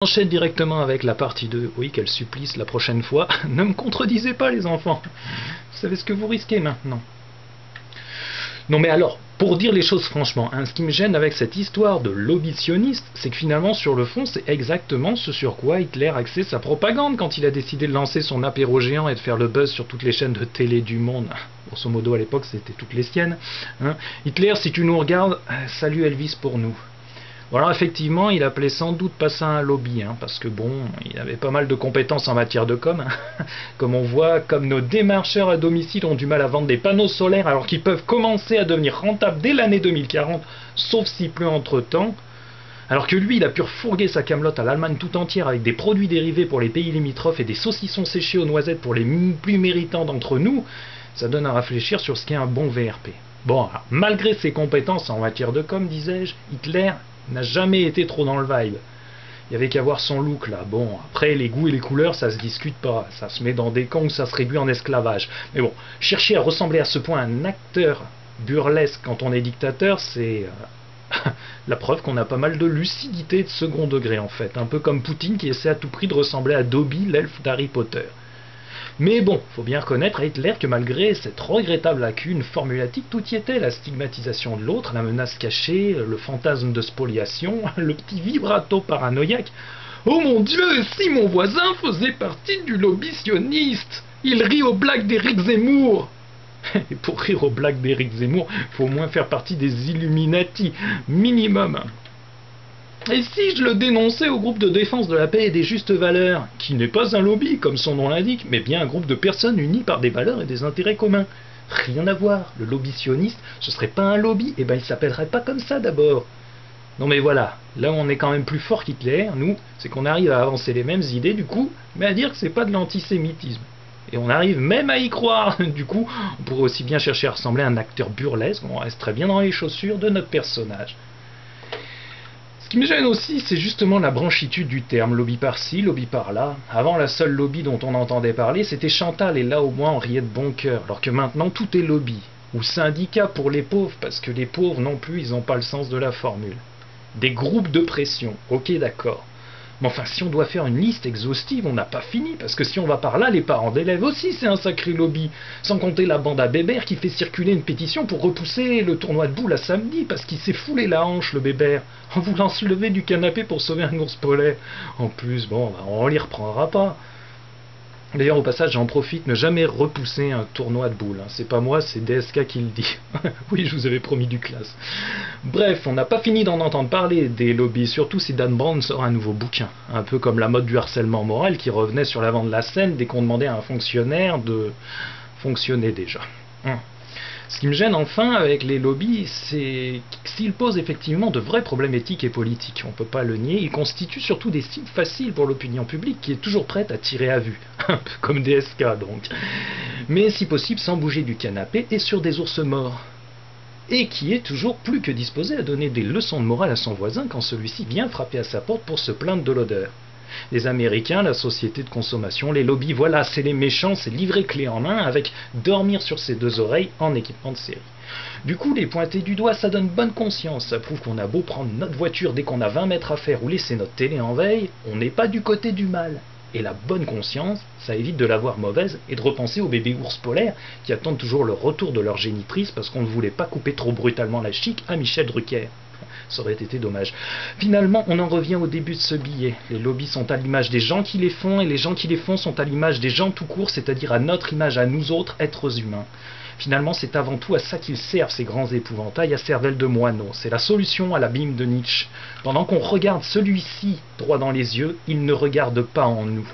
Enchaîne directement avec la partie 2. Oui, quel supplice la prochaine fois. Ne me contredisez pas les enfants. Vous savez ce que vous risquez maintenant. Non mais alors, pour dire les choses franchement, ce qui me gêne avec cette histoire de lobby sioniste, c'est que finalement sur le fond c'est exactement ce sur quoi Hitler axait sa propagande quand il a décidé de lancer son apéro géant et de faire le buzz sur toutes les chaînes de télé du monde. Grosso modo à l'époque c'était toutes les siennes. Hitler, si tu nous regardes, salut Elvis pour nous. Bon alors effectivement, il appelait sans doute pas ça un lobby, parce que bon, il avait pas mal de compétences en matière de com. Comme on voit, comme nos démarcheurs à domicile ont du mal à vendre des panneaux solaires alors qu'ils peuvent commencer à devenir rentables dès l'année 2040, sauf s'il pleut entre-temps. Alors que lui, il a pu refourguer sa camelote à l'Allemagne tout entière avec des produits dérivés pour les pays limitrophes et des saucissons séchés aux noisettes pour les plus méritants d'entre nous, ça donne à réfléchir sur ce qu'est un bon VRP. Bon, alors, malgré ses compétences en matière de com, disais-je, Hitler n'a jamais été trop dans le vibe. Il y avait qu'à voir son look là. Bon, après les goûts et les couleurs, ça se discute pas. Ça se met dans des camps où ça se réduit en esclavage. Mais bon, chercher à ressembler à ce point à un acteur burlesque quand on est dictateur, c'est la preuve qu'on a pas mal de lucidité de second degré en fait. Un peu comme Poutine qui essaie à tout prix de ressembler à Dobby, l'elfe d'Harry Potter. Mais bon, faut bien reconnaître à Hitler que malgré cette regrettable lacune formulatique, tout y était, la stigmatisation de l'autre, la menace cachée, le fantasme de spoliation, le petit vibrato paranoïaque. Oh mon Dieu, si mon voisin faisait partie du lobby sioniste! Il rit aux blagues d'Éric Zemmour! Et pour rire aux blagues d'Éric Zemmour, faut au moins faire partie des Illuminati, minimum. Et si je le dénonçais au groupe de défense de la paix et des justes valeurs, qui n'est pas un lobby, comme son nom l'indique, mais bien un groupe de personnes unies par des valeurs et des intérêts communs? Rien à voir, le lobby sioniste, ce serait pas un lobby, et ben il s'appellerait pas comme ça d'abord. Non mais voilà, là où on est quand même plus fort qu'Hitler, nous, c'est qu'on arrive à avancer les mêmes idées du coup, mais à dire que c'est pas de l'antisémitisme. Et on arrive même à y croire, du coup, on pourrait aussi bien chercher à ressembler à un acteur burlesque, on reste très bien dans les chaussures de notre personnage. Ce qui me gêne aussi, c'est justement la branchitude du terme, lobby par-ci, lobby par-là. Avant, la seule lobby dont on entendait parler, c'était Chantal, et là au moins on riait de bon cœur, alors que maintenant tout est lobby. Ou syndicat pour les pauvres, parce que les pauvres non plus, ils n'ont pas le sens de la formule. Des groupes de pression, ok d'accord. Mais enfin, si on doit faire une liste exhaustive, on n'a pas fini, parce que si on va par là, les parents d'élèves aussi, c'est un sacré lobby. Sans compter la bande à Bébert qui fait circuler une pétition pour repousser le tournoi de boules à samedi, parce qu'il s'est foulé la hanche, le Bébert, en voulant se lever du canapé pour sauver un ours polaire. En plus, bon, on l'y reprendra pas. D'ailleurs, au passage, j'en profite, ne jamais repousser un tournoi de boules. C'est pas moi, c'est DSK qui le dit. Oui, je vous avais promis du classe. Bref, on n'a pas fini d'en entendre parler des lobbies, surtout si Dan Brown sort un nouveau bouquin. Un peu comme la mode du harcèlement moral qui revenait sur l'avant de la scène dès qu'on demandait à un fonctionnaire de fonctionner déjà. Ce qui me gêne enfin avec les lobbies, c'est s'ils posent effectivement de vrais problèmes éthiques et politiques, on ne peut pas le nier, ils constituent surtout des cibles faciles pour l'opinion publique qui est toujours prête à tirer à vue, un peu comme DSK donc, mais si possible sans bouger du canapé et sur des ours morts, et qui est toujours plus que disposé à donner des leçons de morale à son voisin quand celui-ci vient frapper à sa porte pour se plaindre de l'odeur. Les Américains, la société de consommation, les lobbies, voilà, c'est les méchants, c'est livré clé en main avec dormir sur ses deux oreilles en équipement de série. Du coup, les pointer du doigt, ça donne bonne conscience, ça prouve qu'on a beau prendre notre voiture dès qu'on a 20 mètres à faire ou laisser notre télé en veille, on n'est pas du côté du mal. Et la bonne conscience, ça évite de l'avoir mauvaise et de repenser aux bébés ours polaires qui attendent toujours le retour de leur génitrice parce qu'on ne voulait pas couper trop brutalement la chic à Michel Drucker. Ça aurait été dommage. Finalement, on en revient au début de ce billet. Les lobbies sont à l'image des gens qui les font, et les gens qui les font sont à l'image des gens tout court, c'est-à-dire à notre image, à nous autres, êtres humains. Finalement, c'est avant tout à ça qu'ils servent, ces grands épouvantails à cervelle de moineau. C'est la solution à l'abîme de Nietzsche. Pendant qu'on regarde celui-ci droit dans les yeux, il ne regarde pas en nous.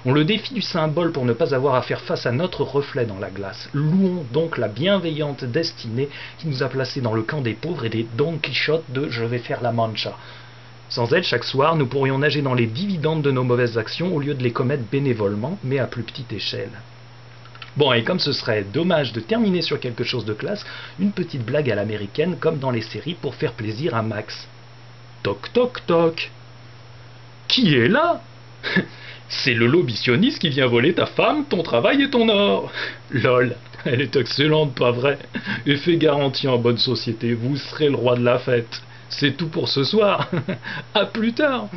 On le défie du symbole pour ne pas avoir à faire face à notre reflet dans la glace. Louons donc la bienveillante destinée qui nous a placés dans le camp des pauvres et des Don Quichotte de « je vais faire la mancha ». Sans elle, chaque soir, nous pourrions nager dans les dividendes de nos mauvaises actions au lieu de les commettre bénévolement, mais à plus petite échelle. Bon, et comme ce serait dommage de terminer sur quelque chose de classe, une petite blague à l'américaine comme dans les séries pour faire plaisir à Max. Toc toc toc. Qui est là? C'est le lobby sioniste qui vient voler ta femme, ton travail et ton or. Lol, elle est excellente, pas vrai? Effet garanti en bonne société, vous serez le roi de la fête. C'est tout pour ce soir. À plus tard.